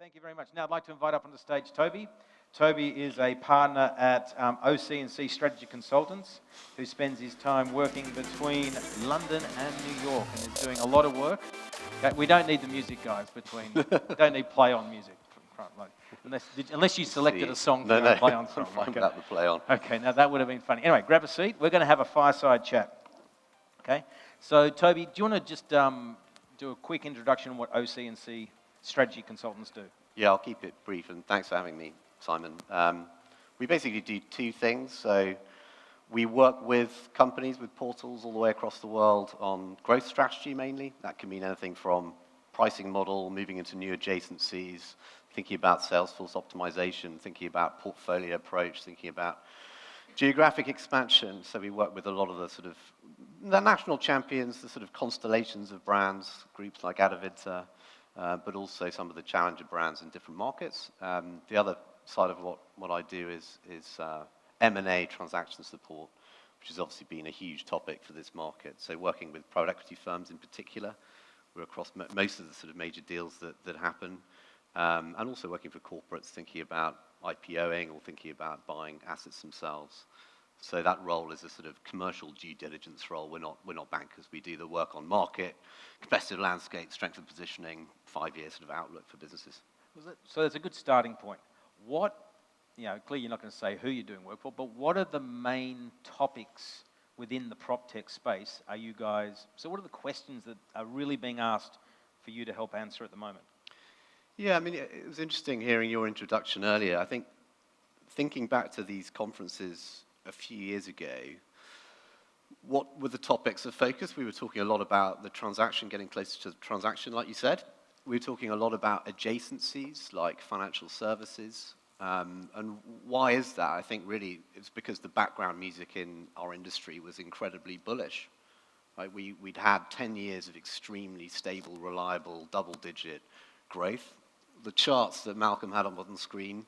Thank you very much. Now I'd like to invite up on the stage Toby. Toby is a partner at OC&C Strategy Consultants, who spends his time working between London and New York and is doing a lot of work. Okay, we don't need the music, guys, we don't need play on music. Unless you selected a song for your play on song. Find out the play on. Okay, now that would have been funny. Anyway, grab a seat. We're going to have a fireside chat. Okay, so Toby, do you want to just do a quick introduction on what OC&C Strategy Consultants do? Yeah, I'll keep it brief, and thanks for having me, Simon. We basically do two things. So we work with companies, with portals all the way across the world on growth strategy mainly. That can mean anything from pricing model, moving into new adjacencies, thinking about Salesforce optimization, thinking about portfolio approach, thinking about geographic expansion. So we work with a lot of the national champions, the sort of constellations of brands, groups like Adevinta, but also some of the challenger brands in different markets. The other side of what I do is M&A transaction support, which has obviously been a huge topic for this market. So working with private equity firms in particular, we're across most of the sort of major deals that happen, and also working for corporates thinking about IPOing or thinking about buying assets themselves. So that role is a sort of commercial due diligence role. We're not bankers. We do the work on market, competitive landscape, strength of positioning, 5-year sort of outlook for businesses. So that's a good starting point. Clearly you're not going to say who you're doing work for, but what are the main topics within the prop tech space so what are the questions that are really being asked for you to help answer at the moment? Yeah, I mean, it was interesting hearing your introduction earlier. I think thinking back to these conferences a few years ago, what were the topics of focus? We were talking a lot about the transaction, getting closer to the transaction, like you said. We were talking a lot about adjacencies, like financial services. And why is that? I think really it's because the background music in our industry was incredibly bullish. Right? We'd had 10 years of extremely stable, reliable, double-digit growth. The charts that Malcolm had up on the screen,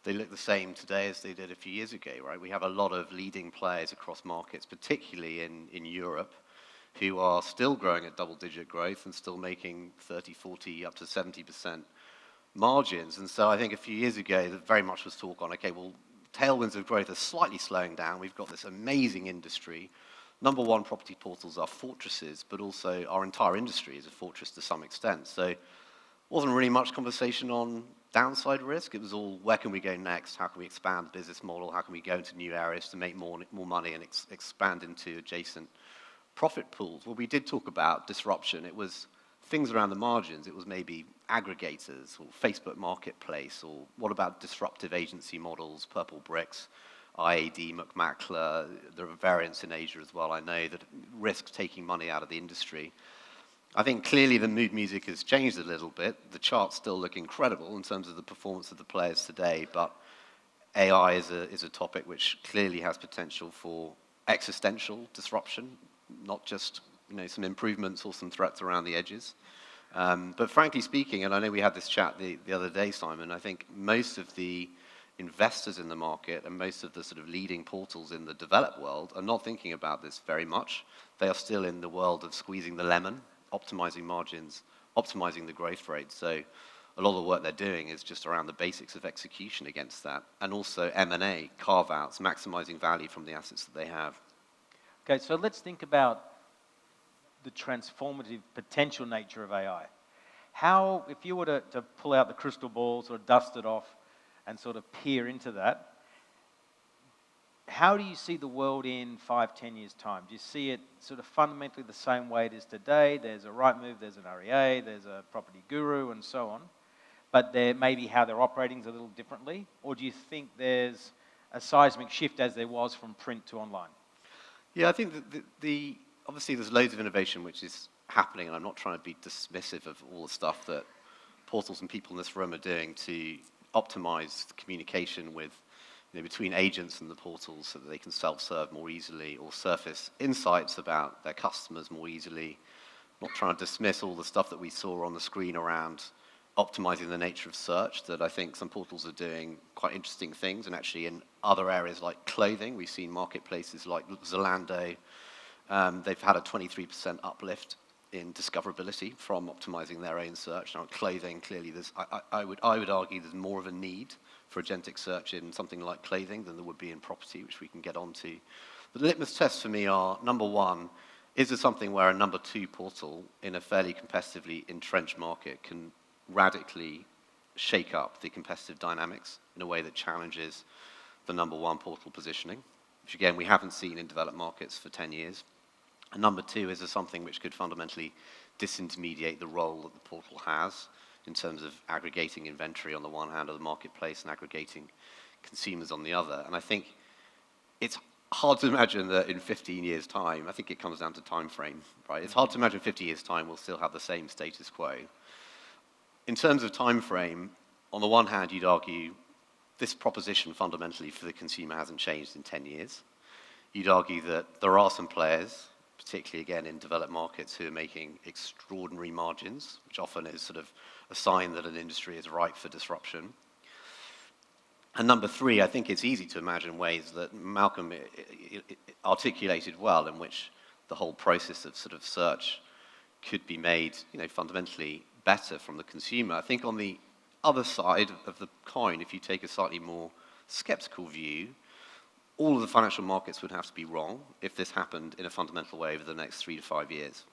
they look the same today as they did a few years ago, right? We have a lot of leading players across markets, particularly in Europe, who are still growing at double-digit growth and still making 30, 40, up to 70% margins. And so I think a few years ago, there very much was talk on, okay, well, tailwinds of growth are slightly slowing down. We've got this amazing industry. Number one, property portals are fortresses, but also our entire industry is a fortress to some extent. So it wasn't really much conversation on downside risk. It was all, where can we go next? How can we expand the business model? How can we go into new areas to make more money and expand into adjacent profit pools? Well, we did talk about disruption. It was things around the margins. It was maybe aggregators or Facebook Marketplace, or what about disruptive agency models, Purple Bricks, IAD, McMackler. There are variants in Asia as well. I know that risk taking money out of the industry. I think clearly the mood music has changed a little bit. The charts still look incredible in terms of the performance of the players today, but AI is a topic which clearly has potential for existential disruption, not just some improvements or some threats around the edges. But frankly speaking, and I know we had this chat the other day, Simon, I think most of the investors in the market and most of the sort of leading portals in the developed world are not thinking about this very much. They are still in the world of squeezing the lemon, optimizing margins, optimizing the growth rate. So a lot of the work they're doing is just around the basics of execution against that, and also M&A, carve-outs, maximizing value from the assets that they have. Okay, so let's think about the transformative potential nature of AI. How, if you were to pull out the crystal ball, sort of dust it off and sort of peer into that, how do you see the world in 5-10 years' time? Do you see it sort of fundamentally the same way it is today? There's a Rightmove, there's an REA, there's a Property Guru, and so on. But maybe how they're operating is a little differently? Or do you think there's a seismic shift as there was from print to online? Yeah, I think that obviously there's loads of innovation which is happening, and I'm not trying to be dismissive of all the stuff that portals and people in this room are doing to optimize the communication between agents and the portals so that they can self-serve more easily or surface insights about their customers more easily. I'm not trying to dismiss all the stuff that we saw on the screen around optimizing the nature of search, that I think some portals are doing quite interesting things, and actually in other areas like clothing, we've seen marketplaces like Zalando. They've had a 23% uplift in discoverability from optimizing their own search. Now, clothing, clearly, I would argue there's more of a need for agentic search in something like clothing than there would be in property, which we can get onto. The litmus tests for me are, number one, is there something where a number two portal in a fairly competitively entrenched market can radically shake up the competitive dynamics in a way that challenges the number one portal positioning, which again, we haven't seen in developed markets for 10 years. And number two, is there something which could fundamentally disintermediate the role that the portal has in terms of aggregating inventory on the one hand of the marketplace and aggregating consumers on the other? And I think it's hard to imagine that in 15 years' time, I think it comes down to time frame, right? It's hard to imagine 50 years' time we'll still have the same status quo. In terms of time frame, on the one hand, you'd argue this proposition fundamentally for the consumer hasn't changed in 10 years. You'd argue that there are some players, particularly again in developed markets, who are making extraordinary margins, which often is sort of a sign that an industry is ripe for disruption. And number three, I think it's easy to imagine ways that Malcolm articulated well, in which the whole process of sort of search could be made, fundamentally better from the consumer. I think on the other side of the coin, if you take a slightly more skeptical view, all of the financial markets would have to be wrong if this happened in a fundamental way over the next 3 to 5 years.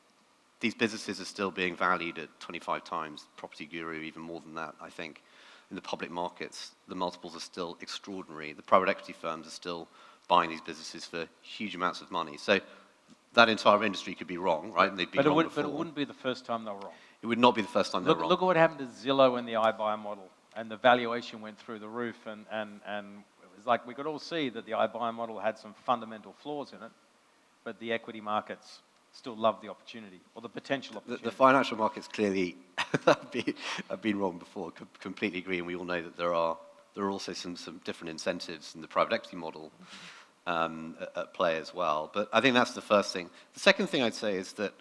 These businesses are still being valued at 25 times Property Guru, even more than that, I think. In the public markets, the multiples are still extraordinary. The private equity firms are still buying these businesses for huge amounts of money. So that entire industry could be wrong, right? And they'd be wrong before. But it wouldn't be the first time they were wrong. It would not be the first time they were wrong. Look at what happened to Zillow and the iBuyer model, and the valuation went through the roof, and it was like we could all see that the iBuyer model had some fundamental flaws in it, but the equity markets still love the opportunity, or the potential opportunity. The financial markets clearly have been wrong before, completely agree, and we all know that there are also some different incentives in the private equity model at play as well. But I think that's the first thing. The second thing I'd say is that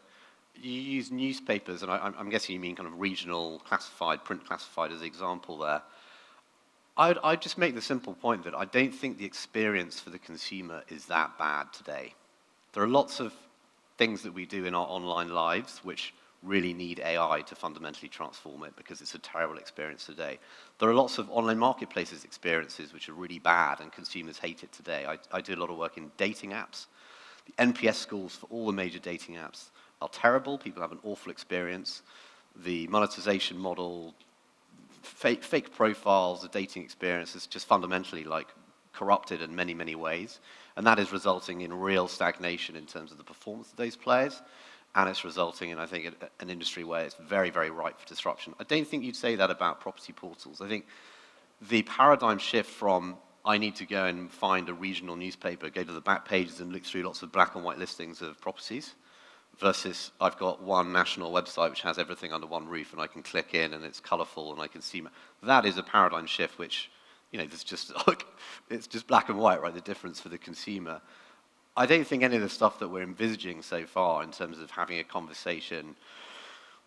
you use newspapers, and I'm guessing you mean kind of regional classified, print classified as an example there. I'd just make the simple point that I don't think the experience for the consumer is that bad today. There are lots of things that we do in our online lives which really need AI to fundamentally transform it, because it's a terrible experience today. There are lots of online marketplaces experiences which are really bad and consumers hate it today. I do a lot of work in dating apps. The NPS scores for all the major dating apps are terrible. People have an awful experience. The monetization model, fake profiles, the dating experience is just fundamentally like corrupted in many, many ways. And that is resulting in real stagnation in terms of the performance of those players. And it's resulting in, I think, an industry where it's very, very ripe for disruption. I don't think you'd say that about property portals. I think the paradigm shift from I need to go and find a regional newspaper, go to the back pages and look through lots of black and white listings of properties, versus I've got one national website which has everything under one roof and I can click in and it's colorful and I can see. That is a paradigm shift which, there's just, it's just black and white, right? The difference for the consumer. I don't think any of the stuff that we're envisaging so far in terms of having a conversation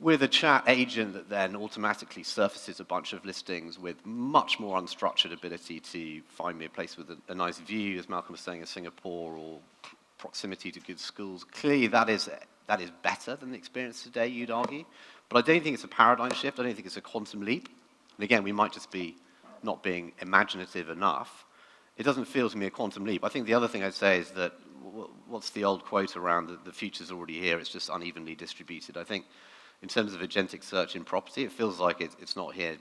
with a chat agent that then automatically surfaces a bunch of listings with much more unstructured ability to find me a place with a nice view, as Malcolm was saying, in Singapore, or proximity to good schools. Clearly that is better than the experience today, you'd argue. But I don't think it's a paradigm shift. I don't think it's a quantum leap. And again, we might just be not being imaginative enough. It doesn't feel to me a quantum leap. I think the other thing I'd say is that, what's the old quote around the future's already here, it's just unevenly distributed. I think in terms of agentic search in property, it feels like it's not here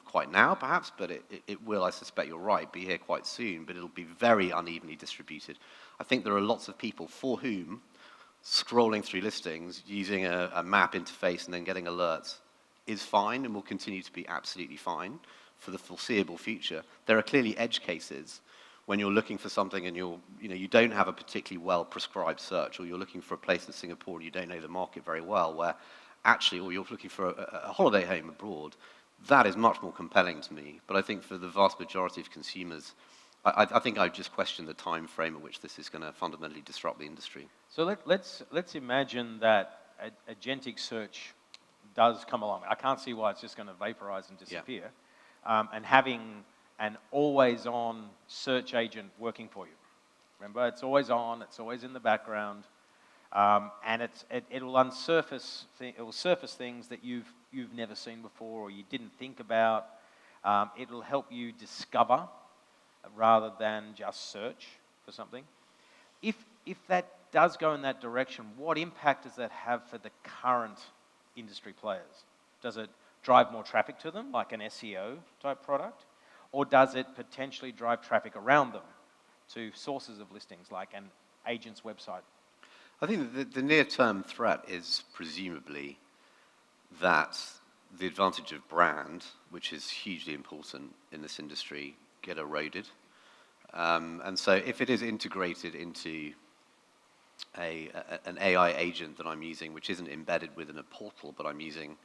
quite now, perhaps, but it will, I suspect you're right, be here quite soon, but it'll be very unevenly distributed. I think there are lots of people for whom scrolling through listings, using a map interface and then getting alerts is fine and will continue to be absolutely fine for the foreseeable future. There are clearly edge cases when you're looking for something and you don't have a particularly well prescribed search, or you're looking for a place in Singapore and you don't know the market very well, where actually, or you're looking for a holiday home abroad, that is much more compelling to me. But I think for the vast majority of consumers, I think I just question the time frame at which this is going to fundamentally disrupt the industry. So let's imagine that agentic search does come along. I can't see why it's just going to vaporize and disappear. Yeah. And having an always-on search agent working for you. Remember, it's always on, it's always in the background. and it will surface things that you've never seen before or you didn't think about. It'll help you discover rather than just search for something. If that does go in that direction, what impact does that have for the current industry players? Does it drive more traffic to them, like an SEO type product? Or does it potentially drive traffic around them to sources of listings, like an agent's website? I think that the near-term threat is presumably that the advantage of brand, which is hugely important in this industry, get eroded. And so if it is integrated into an AI agent that I'm using, which isn't embedded within a portal, but I'm using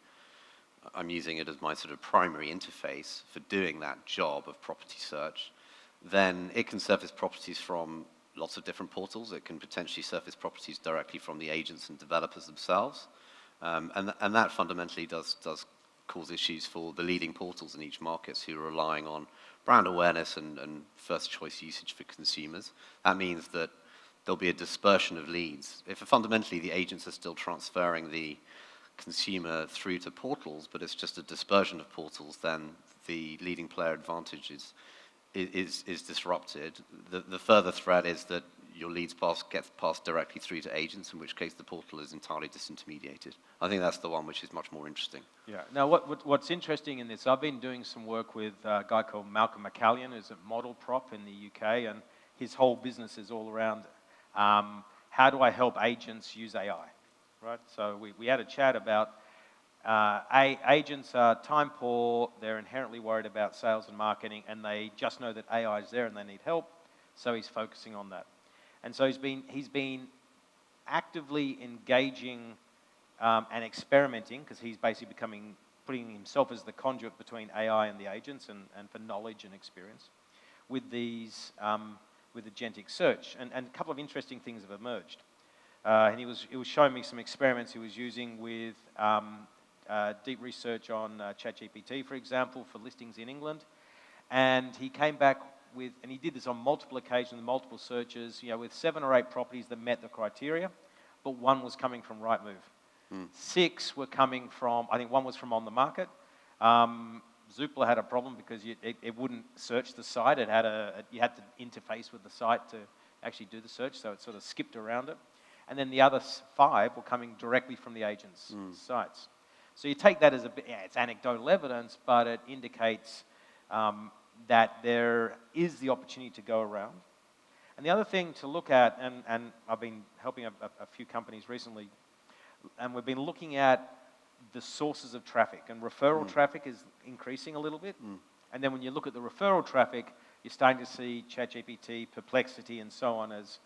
it as my sort of primary interface for doing that job of property search, then it can surface properties from lots of different portals. It can potentially surface properties directly from the agents and developers themselves. And that fundamentally does cause issues for the leading portals in each market who are relying on brand awareness and first choice usage for consumers. That means that there'll be a dispersion of leads. If fundamentally the agents are still transferring the consumer through to portals, but it's just a dispersion of portals, then the leading player advantage is disrupted. The further threat is that your leads gets passed directly through to agents, in which case the portal is entirely disintermediated. I think that's the one which is much more interesting. Yeah. Now, what's interesting in this, I've been doing some work with a guy called Malcolm McCallion, who's at Model Prop in the UK, and his whole business is all around how do I help agents use AI, right? So we had a chat about agents are time poor, they're inherently worried about sales and marketing, and they just know that AI is there and they need help, so he's focusing on that. And so he's been actively engaging and experimenting, because he's basically putting himself as the conduit between AI and the agents and for knowledge and experience with these with agentic search. And a couple of interesting things have emerged. And he was showing me some experiments he was using with deep research on ChatGPT, for example, for listings in England. And he came back with, and he did this on multiple occasions, multiple searches, with 7 or 8 properties that met the criteria, but one was coming from Rightmove. 6 were coming from, I think one was from On the Market. Zoopla had a problem because it wouldn't search the site. You had to interface with the site to actually do the search, so it sort of skipped around it. And then the other 5 were coming directly from the agents' sites. So you take that as it's anecdotal evidence, but it indicates that there is the opportunity to go around. And the other thing to look at, and I've been helping a few companies recently, and we've been looking at the sources of traffic, and referral traffic is increasing a little bit. And then when you look at the referral traffic, you're starting to see ChatGPT, Perplexity, and so on as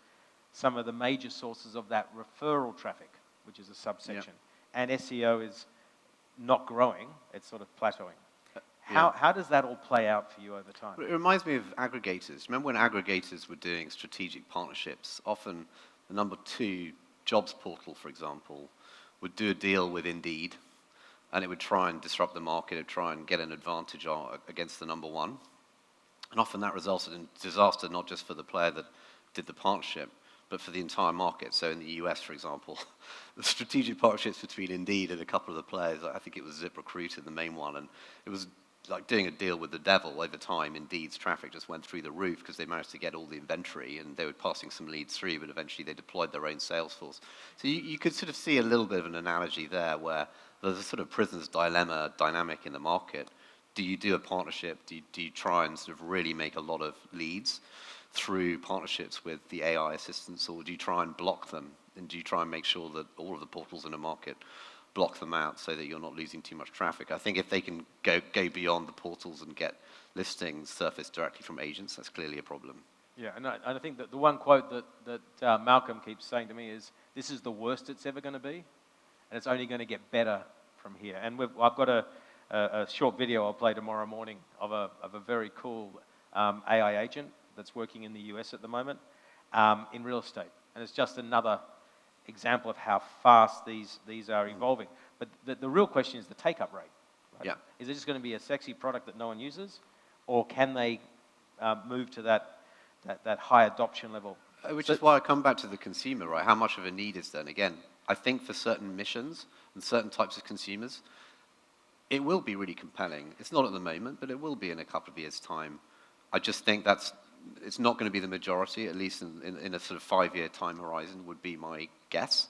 some of the major sources of that referral traffic, which is a subsection. And SEO is not growing, it's sort of plateauing. How does that all play out for you over time? It reminds me of aggregators. Remember when aggregators were doing strategic partnerships? Often the number 2 jobs portal, for example, would do a deal with Indeed, and it would try and disrupt the market, it would try and get an advantage against the number 1. And often that resulted in disaster, not just for the player that did the partnership, but for the entire market. So in the US, for example, the strategic partnerships between Indeed and a couple of the players, I think it was ZipRecruiter, the main one, and it was like doing a deal with the devil. Over time, Indeed's traffic just went through the roof because they managed to get all the inventory, and they were passing some leads through, but eventually they deployed their own sales force. So you could sort of see a little bit of an analogy there where there's a sort of prisoner's dilemma dynamic in the market. Do you do a partnership? Do you try and sort of really make a lot of leads through partnerships with the AI assistants, or do you try and block them? And do you try and make sure that all of the portals in the market block them out so that you're not losing too much traffic? I think if they can go beyond the portals and get listings surfaced directly from agents, that's clearly a problem. Yeah, and I think that the one quote that Malcolm keeps saying to me is, this is the worst it's ever going to be, and it's only going to get better from here. And I've got a short video I'll play tomorrow morning of a very cool AI agent that's working in the US at the moment in real estate. And it's just another example of how fast these are evolving. But the real question is the take-up rate. Right? Yeah. Is it just going to be a sexy product that no one uses, or can they move to that high adoption level? Which is why I come back to the consumer, right? How much of a need is there? And again, I think for certain missions and certain types of consumers, it will be really compelling. It's not at the moment, but it will be in a couple of years' time. I just think it's not going to be the majority, at least in a sort of 5-year time horizon would be my guess.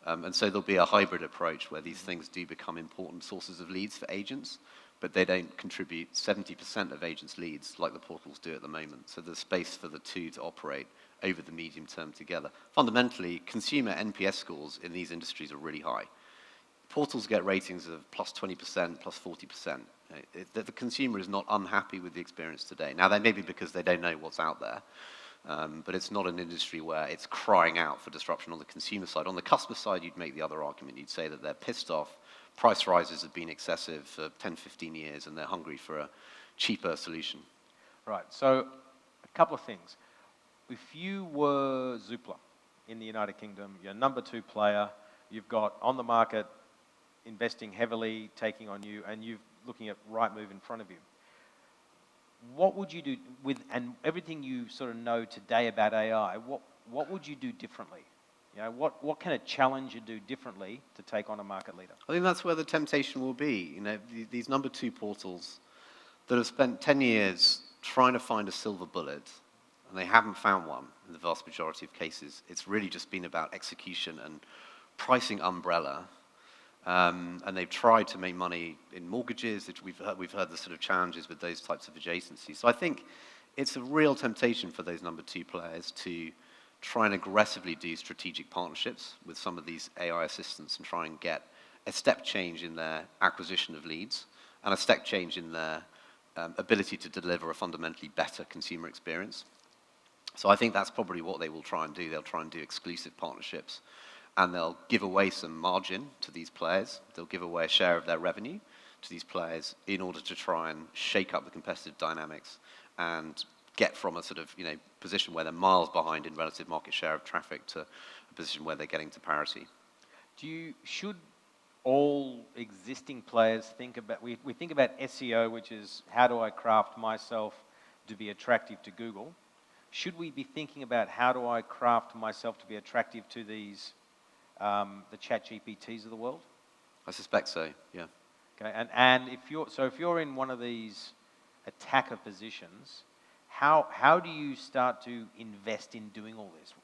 And so there'll be a hybrid approach where these things do become important sources of leads for agents, but they don't contribute 70% of agents' leads like the portals do at the moment. So there's space for the two to operate over the medium term together. Fundamentally, consumer NPS scores in these industries are really high. Portals get ratings of plus 20%, plus 40%. The consumer is not unhappy with the experience today. Now, that may be because they don't know what's out there, but it's not an industry where it's crying out for disruption on the consumer side. On the customer side, you'd make the other argument. You'd say that they're pissed off. Price rises have been excessive for 10, 15 years, and they're hungry for a cheaper solution. Right, so a couple of things. If you were Zoopla in the United Kingdom, you're number 2 player, you've got on the market investing heavily, taking on you, and you're looking at Rightmove in front of you. What would you do with, and everything you sort of know today about AI, what would you do differently? You know, what can a challenger do differently to take on a market leader? I think that's where the temptation will be. You know, these number 2 portals that have spent 10 years trying to find a silver bullet, and they haven't found one in the vast majority of cases. It's really just been about execution and pricing umbrella. And they've tried to make money in mortgages. We've heard the sort of challenges with those types of adjacencies. So I think it's a real temptation for those number 2 players to try and aggressively do strategic partnerships with some of these AI assistants and try and get a step change in their acquisition of leads and a step change in their ability to deliver a fundamentally better consumer experience. So I think that's probably what they will try and do. They'll try and do exclusive partnerships, and they'll give away some margin to these players. They'll give away a share of their revenue to these players in order to try and shake up the competitive dynamics and get from a sort of, you know, position where they're miles behind in relative market share of traffic to a position where they're getting to parity. Should all existing players think about, we think about SEO, which is how do I craft myself to be attractive to Google? Should we be thinking about how do I craft myself to be attractive to these, the ChatGPTs of the world? I suspect so, yeah. Okay, and if you're in one of these attacker positions, how do you start to invest in doing all this?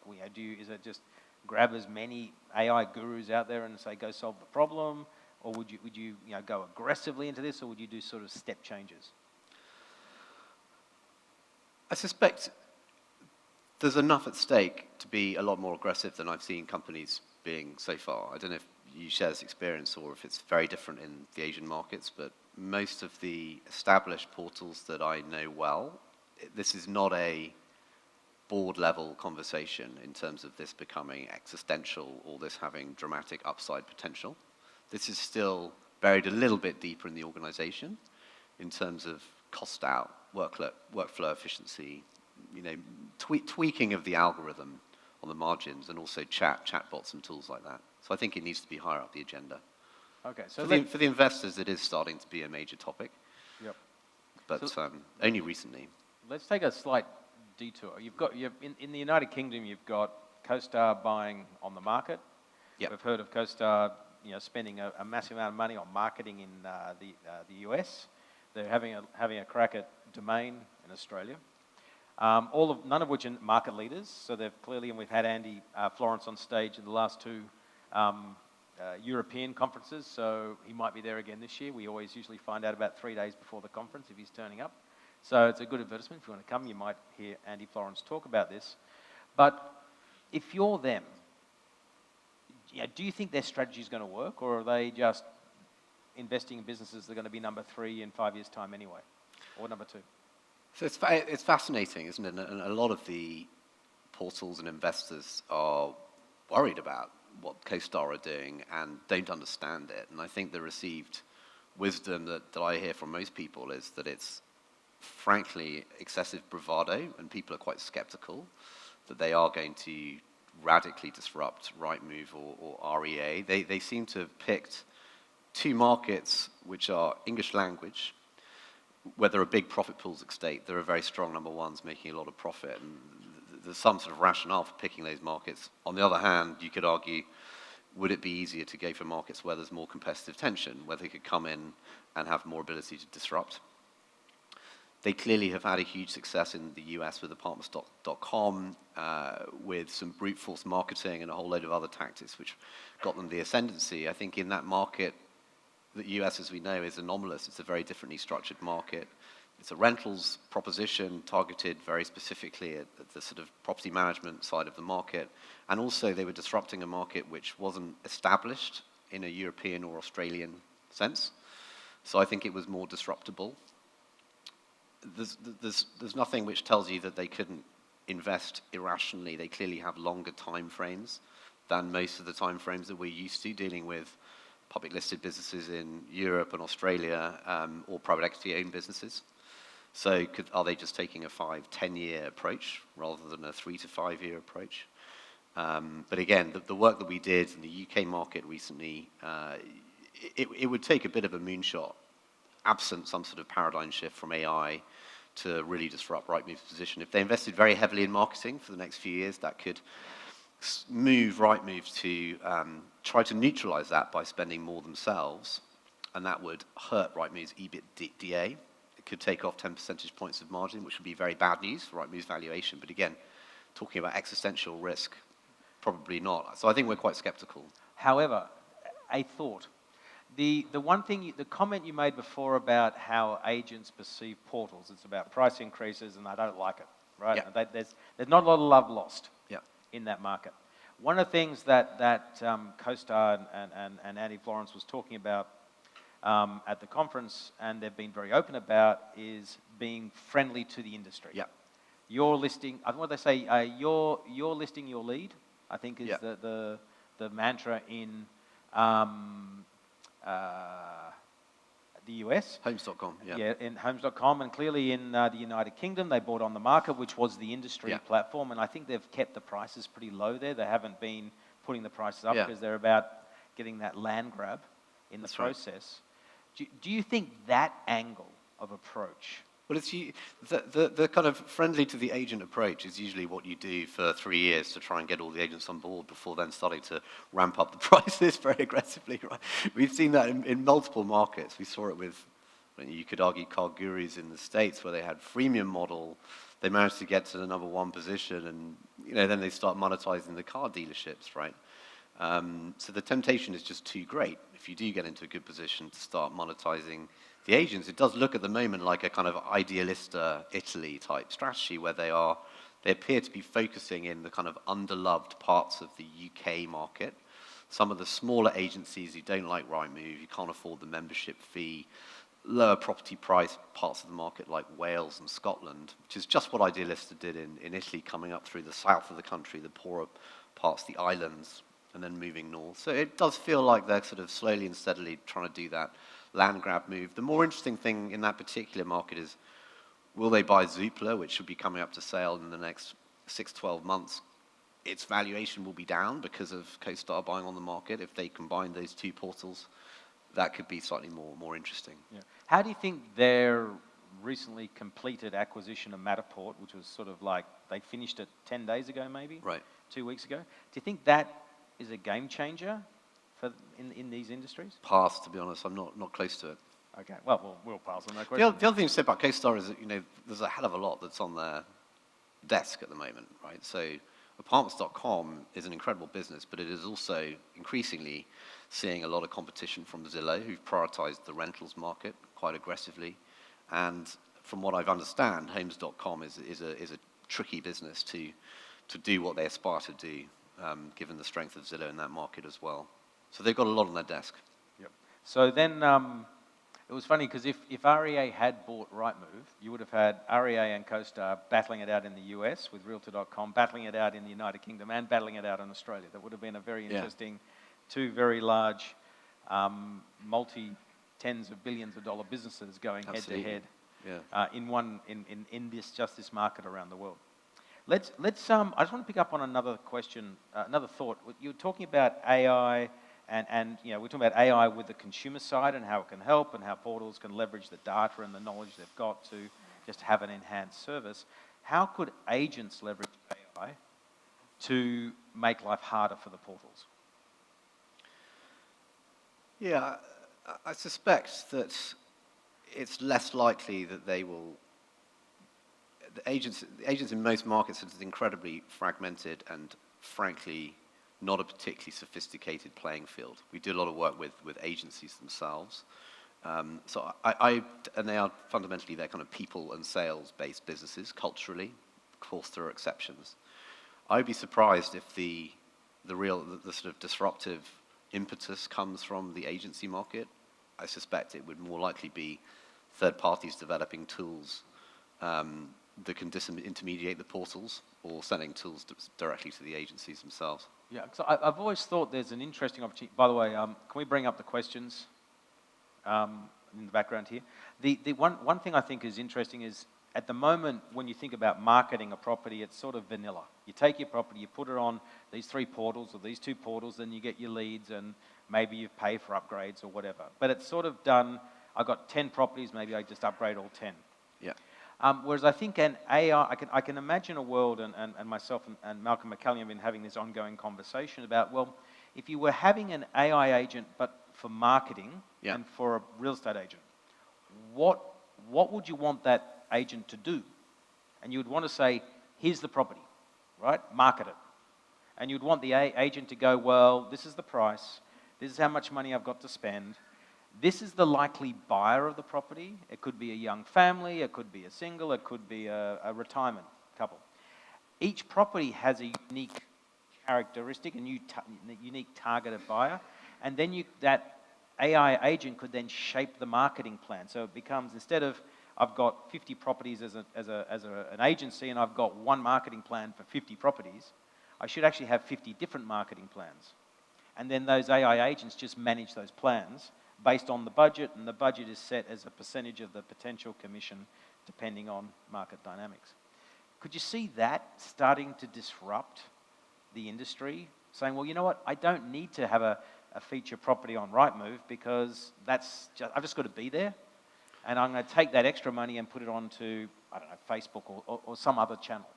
Is it just grab as many AI gurus out there and say go solve the problem, or would you go aggressively into this, or would you do sort of step changes? I suspect there's enough at stake to be a lot more aggressive than I've seen companies being so far. I don't know if you share this experience or if it's very different in the Asian markets, but most of the established portals that I know well, this is not a board level conversation in terms of this becoming existential or this having dramatic upside potential. This is still buried a little bit deeper in the organization in terms of cost out, workflow efficiency, tweaking of the algorithm on the margins, and also chatbots and tools like that. So I think it needs to be higher up the agenda. Okay, so for the investors, it is starting to be a major topic. Yep. But only recently. Let's take a slight detour. In the United Kingdom, you've got CoStar buying on the market. Yep. We've heard of CoStar, spending a massive amount of money on marketing in the US. They're having a crack at Domain in Australia. None of which are market leaders, so they've clearly, and we've had Andy Florence on stage in the last 2 European conferences, so he might be there again this year. We always usually find out about 3 days before the conference if he's turning up. So it's a good advertisement. If you want to come, you might hear Andy Florence talk about this. But if you're them, do you think their strategy is going to work, or are they just investing in businesses that are going to be number 3 in 5 years' time anyway, or number 2? So it's fascinating, isn't it? And a lot of the portals and investors are worried about what CoStar are doing and don't understand it. And I think the received wisdom that I hear from most people is that it's frankly excessive bravado, and people are quite skeptical that they are going to radically disrupt Rightmove or REA. They seem to have picked 2 markets which are English language, where there are big profit pools at stake. There are very strong number 1s making a lot of profit, and there's some sort of rationale for picking those markets. On the other hand, you could argue, would it be easier to go for markets where there's more competitive tension, where they could come in and have more ability to disrupt? They clearly have had a huge success in the US with Apartments.com, with some brute force marketing and a whole load of other tactics which got them the ascendancy. I think in that market, the US, as we know, is anomalous. It's a very differently structured market. It's a rentals proposition targeted very specifically at the sort of property management side of the market. And also they were disrupting a market which wasn't established in a European or Australian sense. So I think it was more disruptable. There's nothing which tells you that they couldn't invest irrationally. They clearly have longer time frames than most of the time frames that we're used to dealing with public listed businesses in Europe and Australia, or private equity owned businesses. So are they just taking a 5-10 year approach rather than a 3 to 5 year approach? But again, the work that we did in the UK market recently, it would take a bit of a moonshot, absent some sort of paradigm shift from AI, to really disrupt Rightmove's position. If they invested very heavily in marketing for the next few years, that could move Rightmove to try to neutralize that by spending more themselves, and that would hurt Rightmove's EBITDA. It could take off 10 percentage points of margin, which would be very bad news for Rightmove's valuation. But again, talking about existential risk, probably not. So I think we're quite skeptical. However, a thought. The one thing, the comment you made before about how agents perceive portals, it's about price increases and they don't like it, right? Yeah. There's not a lot of love lost Yeah. in that market. One of the things that CoStar and Andy Florence was talking about at the conference, and they've been very open about, is being friendly to the industry. Yeah. You're listing, I think what they say, you're listing your lead, I think is Yeah. the mantra in the US. Homes.com, yeah. Yeah, in Homes.com, and clearly in the United Kingdom, they bought On the Market, which was the industry Yeah. platform, and I think they've kept the prices pretty low there. They haven't been putting the prices up Yeah. because they're about getting that land grab in the That's right. process. Do you think that angle of approach? Well, it's the kind of friendly to the agent approach is usually what you do for 3 years to try and get all the agents on board before then starting to ramp up the prices very aggressively, right? We've seen that in multiple markets. We saw it with, you could argue, Car Gurus in the States, where they had freemium model. They managed to get to the number one position, and then they start monetizing the car dealerships, right? So the temptation is just too great. If you do get into a good position to start monetizing the agents, it does look at the moment like a kind of idealista Italy type strategy, where they appear to be focusing in the kind of underloved parts of the UK market. Some of the smaller agencies who don't like Rightmove, you can't afford the membership fee, lower property price parts of the market like Wales and Scotland, which is just what Idealista did in Italy, coming up through the south of the country, the poorer parts, the islands, and then moving north. So it does feel like they're sort of slowly and steadily trying to do that land grab move. The more interesting thing in that particular market is, will they buy Zoopla, which should be coming up to sale in the next 6-12 months? Its valuation will be down because of CoStar buying On the Market. If they combine those two portals, that could be slightly more interesting. Yeah. How do you think their recently completed acquisition of Matterport, which was sort of like, they finished it 10 days ago maybe? Right. 2 weeks ago. Do you think that is a game changer in these industries? Pass, to be honest. I'm not close to it. Okay, well, we'll pass on that question. The other thing to say about CoStar is that, there's a hell of a lot that's on their desk at the moment, right? So Apartments.com is an incredible business, but it is also increasingly seeing a lot of competition from Zillow, who've prioritized the rentals market quite aggressively. And from what I understand, Homes.com is a tricky business to do what they aspire to do, given the strength of Zillow in that market as well. So they've got a lot on their desk. Yep. So then it was funny because if REA had bought Rightmove, you would have had REA and CoStar battling it out in the US with Realtor.com, battling it out in the United Kingdom, and battling it out in Australia. That would have been a very interesting, two very large, multi-tens of billions of dollar businesses going head to head in this market around the world. I just want to pick up on another question, another thought. You were talking about AI. And we're talking about AI with the consumer side and how it can help, and how portals can leverage the data and the knowledge they've got to just have an enhanced service. How could agents leverage AI? AI to make life harder for the portals? Yeah, I suspect that it's less likely that they will. The agents in most markets are incredibly fragmented and, frankly, not a particularly sophisticated playing field. We do a lot of work with agencies themselves. And they are fundamentally, they're kind of people and sales-based businesses culturally. Of course, there are exceptions. I'd be surprised if the sort of disruptive impetus comes from the agency market. I suspect it would more likely be third parties developing tools that can disintermediate the portals or sending tools directly to the agencies themselves. Yeah, so I've always thought there's an interesting opportunity. By the way, can we bring up the questions in the background here? The one thing I think is interesting is, at the moment, when you think about marketing a property, it's sort of vanilla. You take your property, you put it on these 3 portals or these 2 portals, then you get your leads, and maybe you pay for upgrades or whatever. But it's sort of done, I've got 10 properties, maybe I just upgrade all 10. Yeah. Whereas I think an AI, I can imagine a world, and myself and Malcolm McCallion have been having this ongoing conversation about, well, if you were having an AI agent but for marketing and for a real estate agent, what would you want that agent to do? And you would want to say, here's the property, right? Market it. And you'd want the agent to go, well, this is the price, this is how much money I've got to spend, this is the likely buyer of the property. It could be a young family, it could be a single, it could be a retirement couple. Each property has a unique characteristic, a unique targeted buyer, and then that AI agent could then shape the marketing plan. So it becomes, instead of I've got 50 properties as an agency and I've got one marketing plan for 50 properties, I should actually have 50 different marketing plans. And then those AI agents just manage those plans based on the budget, and the budget is set as a percentage of the potential commission depending on market dynamics. Could you see that starting to disrupt the industry? Saying, well, you know what, I don't need to have a feature property on Rightmove because I've just got to be there, and I'm going to take that extra money and put it onto, I don't know, Facebook or some other channel.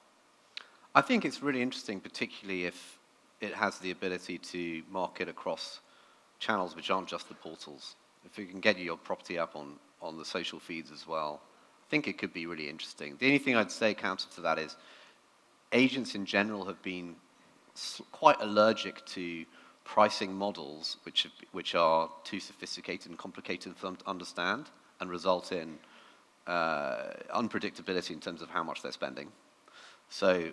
I think it's really interesting, particularly if it has the ability to market across channels which aren't just the portals. If it can get your property up on the social feeds as well, I think it could be really interesting. The only thing I'd say counter to that is agents in general have been quite allergic to pricing models which are too sophisticated and complicated for them to understand and result in unpredictability in terms of how much they're spending. So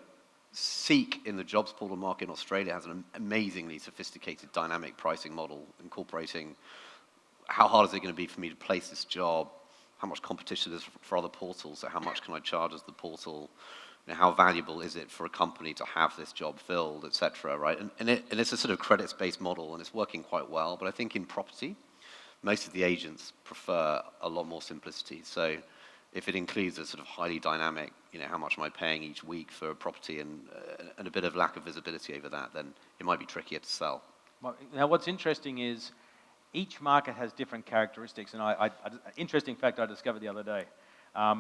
Seek in the jobs portal market in Australia has an amazingly sophisticated dynamic pricing model incorporating how hard is it going to be for me to place this job, how much competition is for other portals, so how much can I charge as the portal, how valuable is it for a company to have this job filled, etc. Right? And it's a sort of credits-based model, and it's working quite well. But I think in property, most of the agents prefer a lot more simplicity. So if it includes a sort of highly dynamic, how much am I paying each week for a property and a bit of lack of visibility over that, then it might be trickier to sell. Now, what's interesting is each market has different characteristics, and interesting fact I discovered the other day. I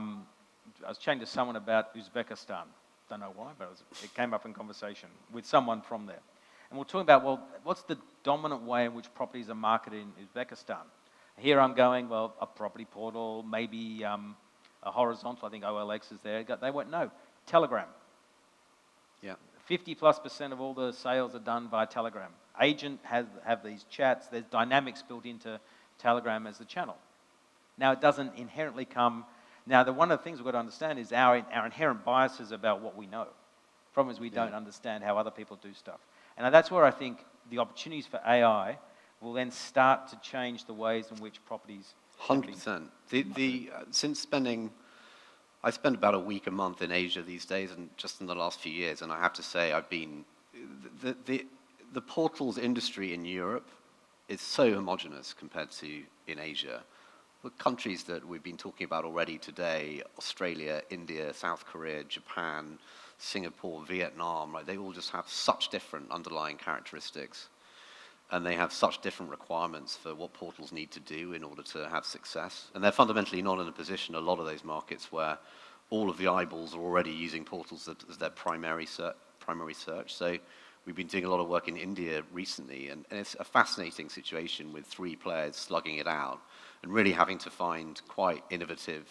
was chatting to someone about Uzbekistan. Don't know why, but it came up in conversation with someone from there. And we're talking about, well, what's the dominant way in which properties are marketed in Uzbekistan? Here I'm going, well, a property portal, maybe a horizontal, I think OLX is there. They went, no, Telegram. Yeah. 50+% of all the sales are done via Telegram. Agent have these chats. There's dynamics built into Telegram as the channel. Now, it doesn't inherently come. Now, one of the things we've got to understand is our inherent biases about what we know. The problem is we don't understand how other people do stuff. And that's where I think the opportunities for AI will then start to change the ways in which properties. 100%. I spend about a week a month in Asia these days, and just in the last few years, and I have to say the portals industry in Europe is so homogenous compared to in Asia. The countries that we've been talking about already today, Australia, India, South Korea, Japan, Singapore, Vietnam, right, they all just have such different underlying characteristics, and they have such different requirements for what portals need to do in order to have success. And they're fundamentally not in a position, a lot of those markets, where all of the eyeballs are already using portals as their primary primary search. So we've been doing a lot of work in India recently, and it's a fascinating situation with 3 players slugging it out and really having to find quite innovative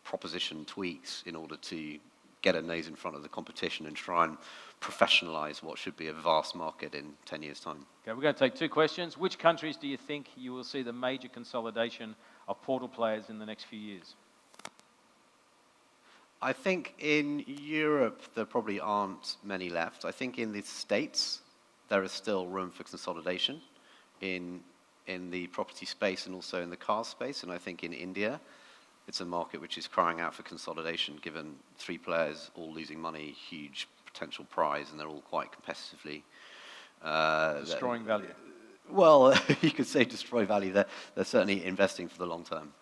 proposition tweaks in order to get a nose in front of the competition and try and professionalize what should be a vast market in 10 years' time. Okay, we're going to take 2 questions. Which countries do you think you will see the major consolidation of portal players in the next few years? I think in Europe, there probably aren't many left. I think in the States, there is still room for consolidation in the property space and also in the car space. And I think in India, it's a market which is crying out for consolidation, given 3 players all losing money, huge potential prize, and they're all quite competitively Destroying value. Well, you could say destroy value. They're certainly investing for the long term.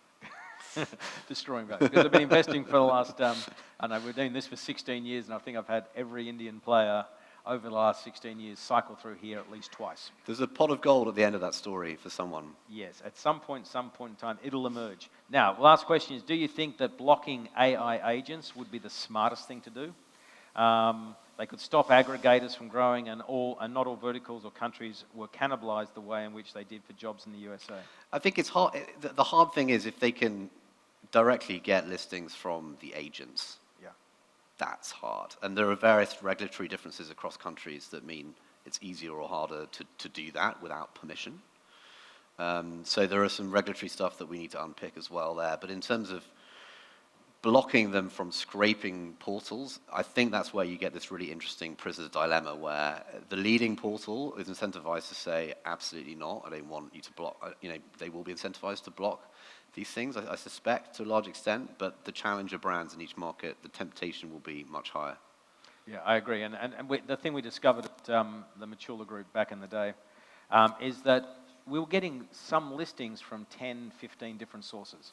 Destroying value. Because I've been investing for the last, I know we're doing this for 16 years, and I think I've had every Indian player over the last 16 years cycle through here at least twice. There's a pot of gold at the end of that story for someone. Yes, at some point in time, it'll emerge. Now, last question is, do you think that blocking AI agents would be the smartest thing to do? They could stop aggregators from growing, and not all verticals or countries were cannibalized the way in which they did for jobs in the USA. I think it's hard. The hard thing is if they can directly get listings from the agents. Yeah. That's hard. And there are various regulatory differences across countries that mean it's easier or harder to do that without permission. So there are some regulatory stuff that we need to unpick as well there. But in terms of blocking them from scraping portals, I think that's where you get this really interesting prisoner's dilemma, where the leading portal is incentivized to say, absolutely not, I don't want you to block, they will be incentivized to block these things, I suspect, to a large extent, but the challenger brands in each market, the temptation will be much higher. Yeah, I agree. And the thing we discovered at the Matula Group back in the day is that we were getting some listings from 10, 15 different sources.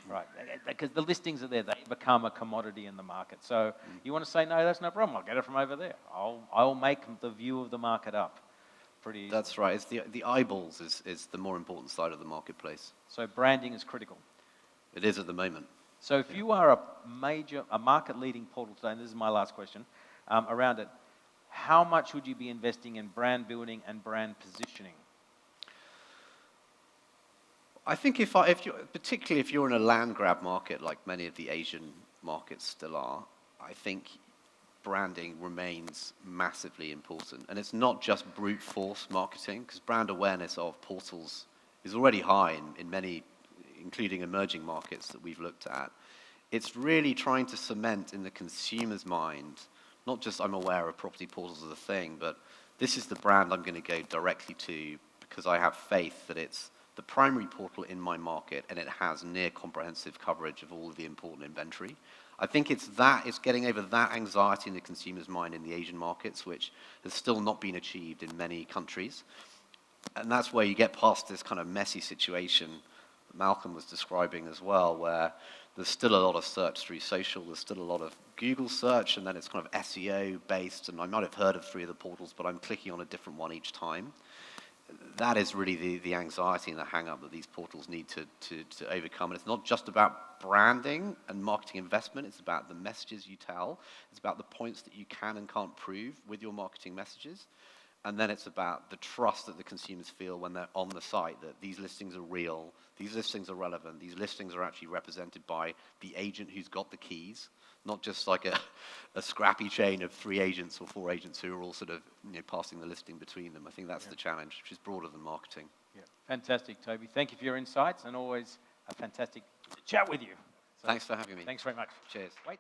Right, because the listings are there, they become a commodity in the market. So you want to say, no, that's no problem, I'll get it from over there. I'll make the view of the market up pretty easily. That's right, it's the eyeballs is the more important side of the marketplace. So branding is critical. It is at the moment. So if you are a market-leading portal today, and this is my last question, around it, how much would you be investing in brand building and brand positioning? I think particularly if you're in a land grab market like many of the Asian markets still are, I think branding remains massively important. And it's not just brute force marketing, because brand awareness of portals is already high in many, including emerging markets that we've looked at. It's really trying to cement in the consumer's mind, not just I'm aware of property portals as a thing, but this is the brand I'm going to go directly to because I have faith that it's the primary portal in my market, and it has near comprehensive coverage of all of the important inventory. I think it's getting over that anxiety in the consumer's mind in the Asian markets, which has still not been achieved in many countries. And that's where you get past this kind of messy situation that Malcolm was describing as well, where there's still a lot of search through social, there's still a lot of Google search, and then it's kind of SEO based, and I might have heard of 3 of the portals, but I'm clicking on a different one each time. That is really the anxiety and the hang-up that these portals need to overcome. And it's not just about branding and marketing investment, it's about the messages you tell, it's about the points that you can and can't prove with your marketing messages, and then it's about the trust that the consumers feel when they're on the site, that these listings are real, these listings are relevant, these listings are actually represented by the agent who's got the keys, not just like a scrappy chain of 3 agents or 4 agents who are all sort of passing the listing between them. I think that's the challenge, which is broader than marketing. Yeah, fantastic, Toby. Thank you for your insights, and always a fantastic chat with you. Thanks for having me. Thanks very much. Cheers. Wait.